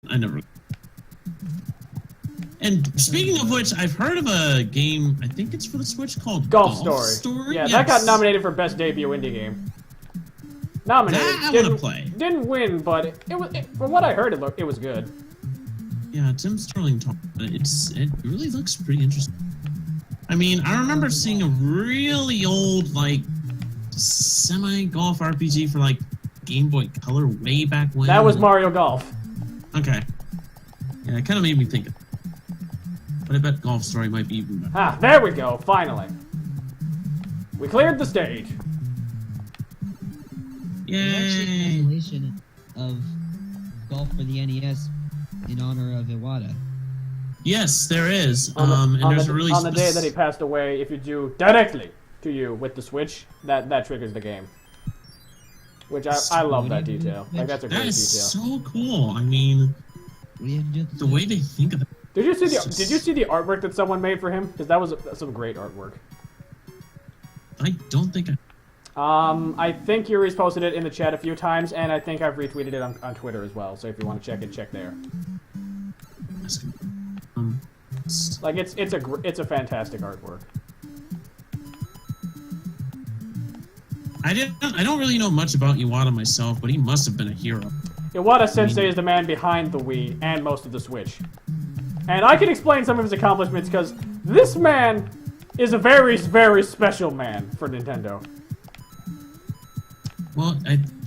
I never. And speaking of which, I've heard of a game, I think it's for the Switch, called Golf Story. Yeah, Yes. that got nominated for Best Debut Indie Game. Nominated. That I want to play. Didn't win, but from what I heard, it was good. Yeah, Tim Sterling talked about it. It really looks pretty interesting. I mean, I remember seeing a really old, like, semi-golf RPG for, like, Game Boy Color way back when. That was Mario Golf. Okay. Yeah, it kind of made me think of it. But I bet Golf Story might be even better. Ah, there we go, finally. We cleared the stage. There's actually an Yay! emulation of Golf for the NES in honor of Iwata. Yes, there is. On the day that he spec- passed away, if you do directly to you with the Switch, that triggers the game. Which I love that detail. Like, that's a great That detail. is so cool. I mean, What do you have to do with the way they think of it. Did you see the artwork that someone made for him? Because that was some great artwork. I don't think I think Yuri's posted it in the chat a few times, and I think I've retweeted it on Twitter as well. So if you want to check it, check there. Like it's a fantastic artwork. I don't really know much about Iwata myself, but he must have been a hero. Iwata Sensei is the man behind the Wii and most of the Switch. And I can explain some of his accomplishments because this man is a very, very special man for Nintendo. Well,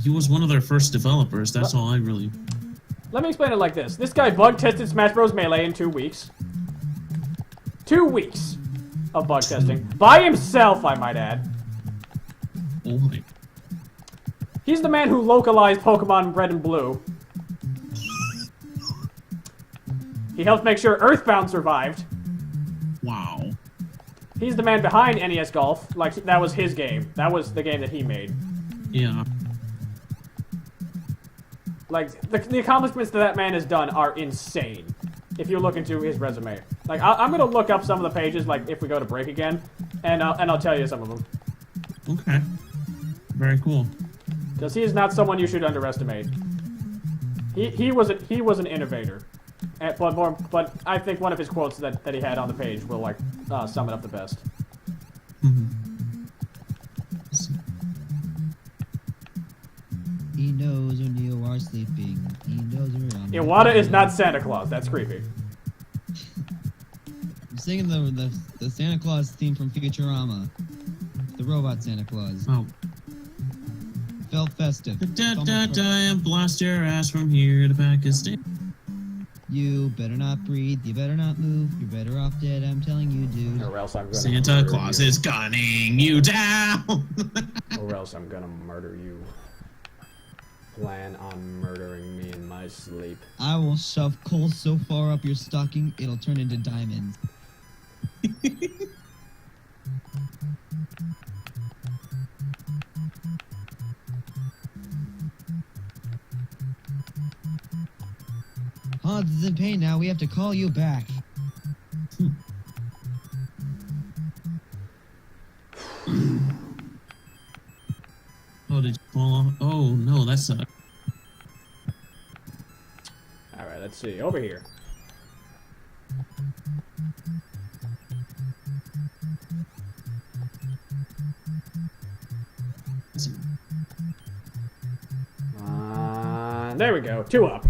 he was one of their first developers. That's all I really. Let me explain it like this. This guy bug tested Smash Bros. Melee in 2 weeks. 2 weeks of bug testing. By himself, I might add. Oh my. He's the man who localized Pokemon Red and Blue. He helped make sure Earthbound survived. Wow. He's the man behind NES Golf. Like, that was his game. That was the game that he made. Yeah. Like, the accomplishments that man has done are insane. If you look into his resume. Like, I'm gonna look up some of the pages, like, if we go to break again, and I'll tell you some of them. Okay. Very cool. Because he is not someone you should underestimate. He was an innovator. But I think one of his quotes that he had on the page will, like, sum it up the best. He knows when you are sleeping. He knows when you're on. Iwata is not Santa Claus. That's creepy. I'm singing the Santa Claus theme from Futurama. The robot Santa Claus. Oh. Felt festive. And blast your ass from here to Pakistan. You better not breathe. You better not move. You're better off dead. I'm telling you, dude. Or else I'm gonna Santa murder Claus you. is gunning you down. Or else I'm gonna murder you. Plan on murdering me in my sleep. I will shove coal so far up your stocking, it'll turn into diamonds. Hans is in pain now. We have to call you back. Oh, did you fall off? Oh, no, that's a... Alright, let's see. Over here. There we go. 2 up.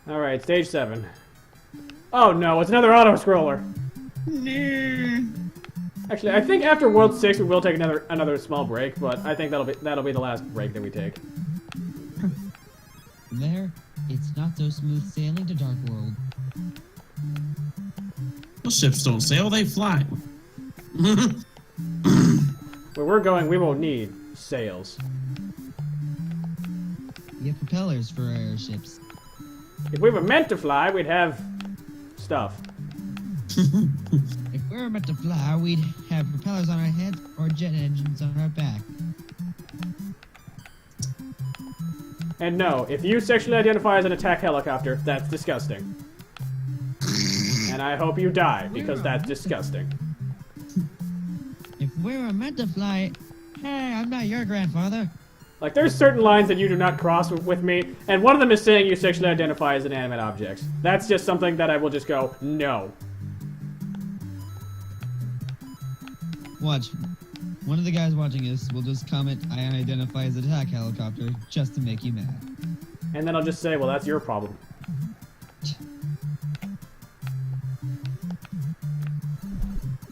Alright, stage 7. Oh no, it's another auto-scroller. Actually, I think after World 6 we will take another small break, but I think that'll be the last break that we take. From there, it's not so smooth sailing to Dark World. Well, ships don't sail, they fly. Where we're going, we won't need sails. We have propellers for our airships. If we were meant to fly, we'd have stuff. If we were meant to fly, we'd have propellers on our heads or jet engines on our back. And no, if you sexually identify as an attack helicopter, that's disgusting. And I hope you die, because that's disgusting. If we were meant to fly. Hey, I'm not your grandfather. Like, there's certain lines that you do not cross with me, and one of them is saying you sexually identify as inanimate objects. That's just something that I will just go, no. Watch. One of the guys watching this will just comment, I identify as attack helicopter, just to make you mad. And then I'll just say, well, that's your problem.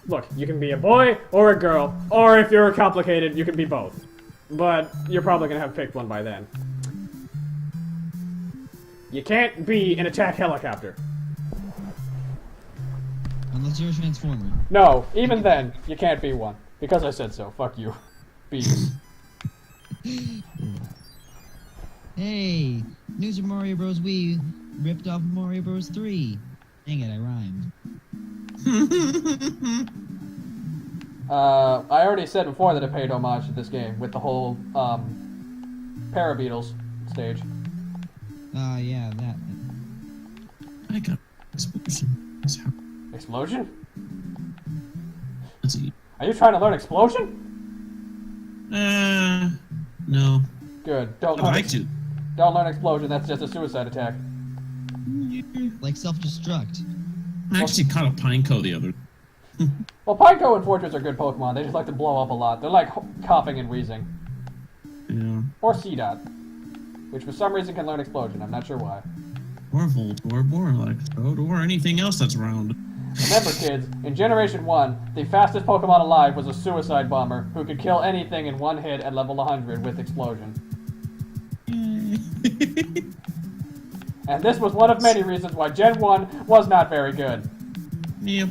Look, you can be a boy or a girl, or if you're complicated, you can be both. But you're probably gonna have picked one by then. You can't be an attack helicopter. Unless you're a transformer. No, even then, you can't be one. Because I said so. Fuck you. Bees. Hey, New Super Mario Bros. Wii ripped off Mario Bros. 3. Dang it, I rhymed. I already said before that it paid homage to this game with the whole, Parabeetles stage. Yeah, that. I got explosion. Explosion? Let's see. Are you trying to learn explosion? No. Good. I'd like to. Don't learn explosion, that's just a suicide attack. Like self-destruct. I actually caught a Pineco the other. Well, Pineco and Fortress are good Pokemon, they just like to blow up a lot. They're like coughing and wheezing. Yeah. Or Seedot, which for some reason can learn explosion, I'm not sure why. Or Volt, or Electrode, or anything else that's round. Remember, kids, in Generation 1, the fastest Pokemon alive was a Suicide Bomber who could kill anything in one hit at level 100 with explosion. And this was one of many reasons why Gen 1 was not very good. Yep.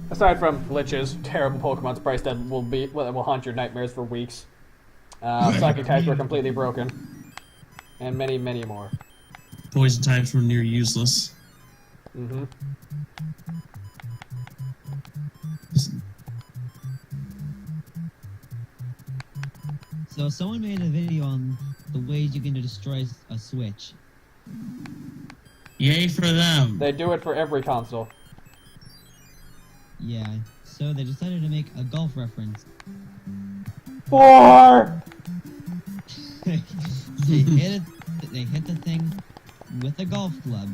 Aside from glitches, terrible Pokemon sprites that will haunt your nightmares for weeks. Psychic types were completely broken. And many, many more. Poison types were near useless. Mm-hmm. So someone made a video on the ways you can destroy a Switch. Yay for them. They do it for every console. Yeah, so they decided to make a golf reference. 4! They hit the thing with a golf club.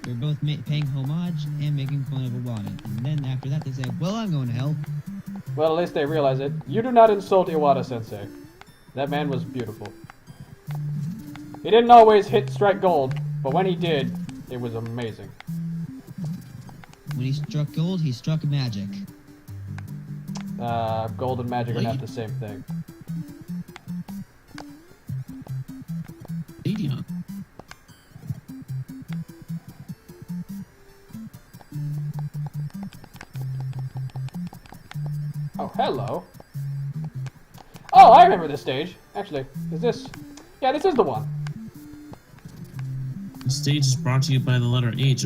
They're both paying homage and making fun of Iwata. And then after that they say, well, I'm going to hell. Well, at least they realize it. You do not insult Iwata-sensei. That man was beautiful. He didn't always strike gold, but when he did, it was amazing. When he struck gold, he struck magic. Gold and magic are not the same thing. Stadion. Oh, hello. Oh, I remember this stage. Actually, is this... Yeah, this is the one. The stage is brought to you by the letter H.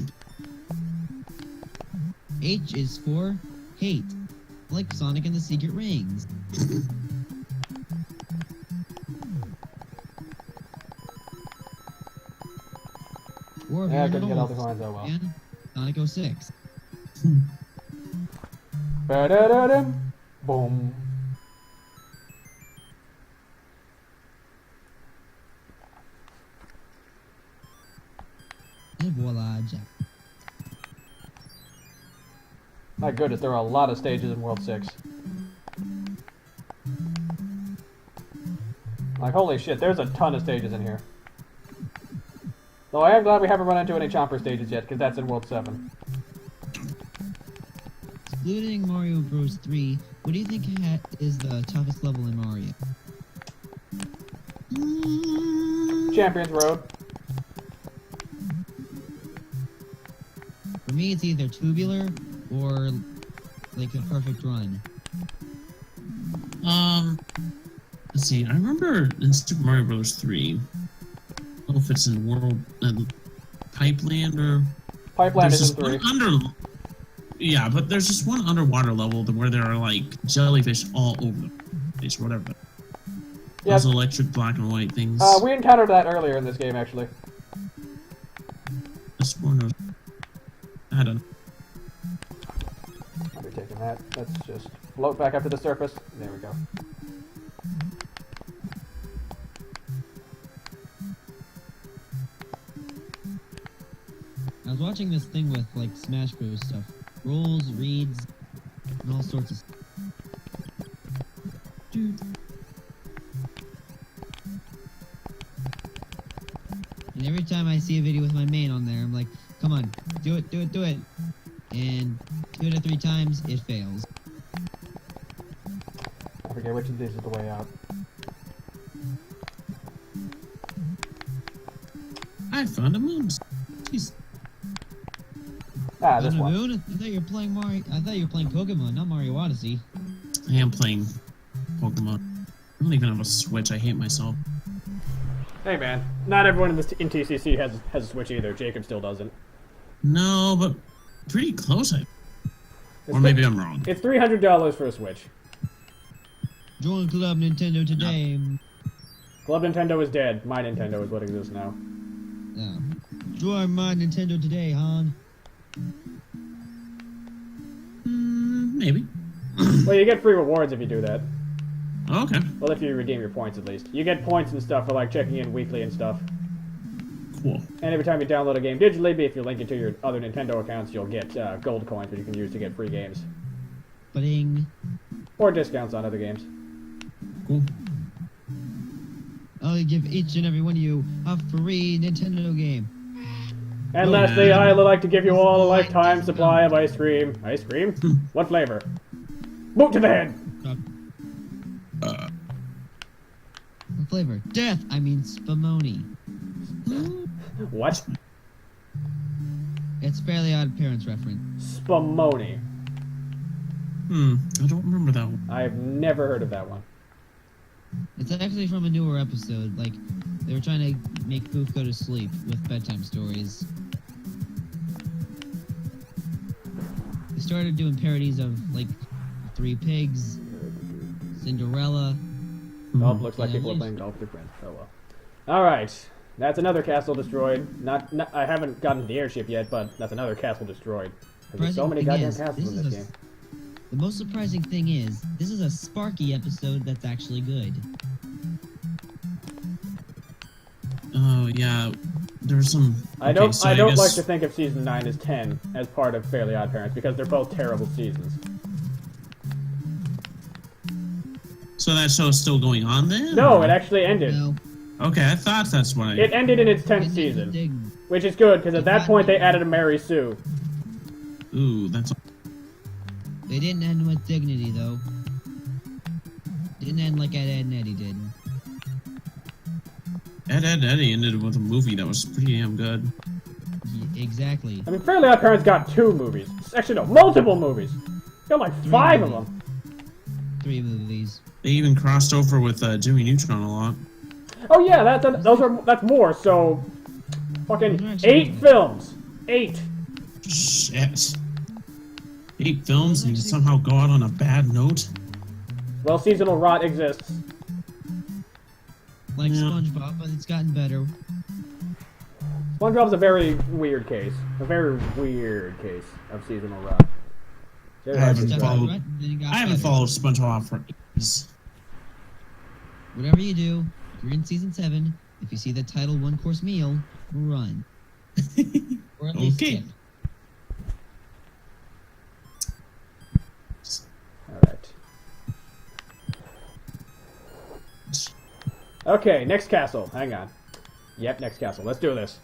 H is for hate. Like Sonic and the Secret Rings. Or if Yeah, I you're couldn't an get all old the coins, oh well. fan, Sonic 06. Ba-da-da-dum. Boom. And voila, Jack. My goodness, there are a lot of stages in World 6. Like, holy shit, there's a ton of stages in here. Though I am glad we haven't run into any Chomper stages yet, because that's in World 7. Excluding Mario Bros. 3, what do you think is the toughest level in Mario? Champions Road. For me, it's either tubular or like a perfect run. Let's see. I remember in Super Mario Bros. 3. I don't know if it's in World Pipeland or Pipeline there's is in this 3. one yeah, but there's just one underwater level where there are like jellyfish all over the place or whatever. Yeah. Those electric black and white things. We encountered that earlier in this game, actually. This one, I don't know. Let's just float back up to the surface. There we go. I was watching this thing with like Smash Bros stuff, rolls, reads, and all sorts of stuff. Dude. And every time I see a video with my main on there, I'm like, come on, do it, do it, do it. And 2 out of 3 times, it fails. I forget which of these is the way out. I found a moon. Jeez. Ah, this On a one. moon? I thought you were playing Mario. I thought you were playing Pokemon, not Mario Odyssey. I am playing Pokemon. I don't even have a Switch. I hate myself. Hey man, not everyone in TCC has a Switch either. Jacob still doesn't. No, but pretty close. It's Or maybe I'm wrong. It's $300 for a Switch. Join Club Nintendo today. Club Nintendo is dead. My Nintendo is what exists now. Yeah. Join my Nintendo today, Han. Maybe. Well, you get free rewards if you do that. Okay. Well, if you redeem your points at least. You get points and stuff for like checking in weekly and stuff. Cool. And every time you download a game digitally, if you link it to your other Nintendo accounts, you'll get gold coins, which you can use to get free games. Ba-ding. Or discounts on other games. Cool. I'll give each and every one of you a free Nintendo game. And Oh, lastly, man. I'd like to give you all a lifetime supply of ice cream. Ice cream? What flavor? Boot to the head! What flavor? Death! I mean Spumoni. What? It's Fairly Odd Parents reference. Spumoni. I don't remember that one. I've never heard of that one. It's actually from a newer episode. Like, they were trying to make Poof go to sleep with bedtime stories. They started doing parodies of, like, Three Pigs, Cinderella. Oh, looks like people are playing golf with their friends. Oh well. Alright. That's another castle destroyed. Not I haven't gotten to the airship yet, but that's another castle destroyed. There's so many goddamn castles in this game. The most surprising thing is, this is a Sparky episode that's actually good. Oh yeah, there's some. I don't Okay, so like guess- to think of season 9 as 10 as part of Fairly Odd Parents because they're both terrible seasons. So that show's still going on then? No, it actually ended. No, Okay, I thought that's what I. It ended in its 10th it's season, big. which is good because at that point they added a Mary Sue. Ooh, that's. They didn't end with dignity, though. Didn't end like Ed, Ed and Eddie did. Ed, Ed, Eddie ended with a movie that was pretty damn good. Exactly. I mean, Fairly Odd Parents got 2 movies. Actually, no, multiple movies. Got like 5 of them. 3 movies. They even crossed over with Jimmy Neutron a lot. Oh yeah, that's more. So, fucking 8 films. 8. Shit. 8 films and you somehow go out on a bad note? Well, seasonal rot exists. Like Yeah. SpongeBob, but it's gotten better. SpongeBob's a very weird case. A very weird case of seasonal rot. Very I hard to haven't describe. followed- Right? Then it got I haven't better. followed SpongeBob for ages. Whatever you do, if you're in season 7, if you see the title One Course Meal, run. Or at least Okay. skip. Alright. Okay, next castle. Hang on. Yep, next castle. Let's do this.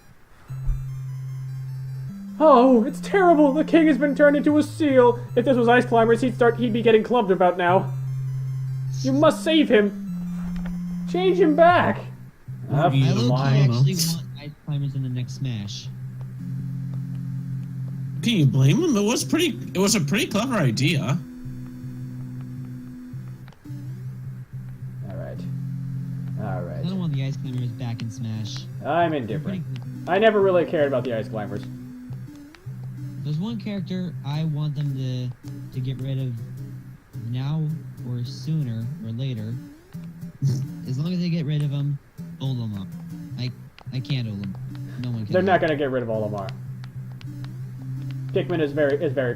Oh, it's terrible. The king has been turned into a seal. If this was Ice Climbers, he'd be getting clubbed about now. You must save him. Change him back. I I low-key fine. actually want Ice Climbers in the next Smash. Can you blame him? It was a pretty clever idea. Alright. I Alright. don't want the Ice Climbers back in Smash. I'm Pretty indifferent. good. I never really cared about the Ice Climbers. There's one character I want them to get rid of now or sooner or later. As long as they get rid of him, Olimar. I can't Olimar. No one can. They're not gonna get rid of Olimar. Pikmin is very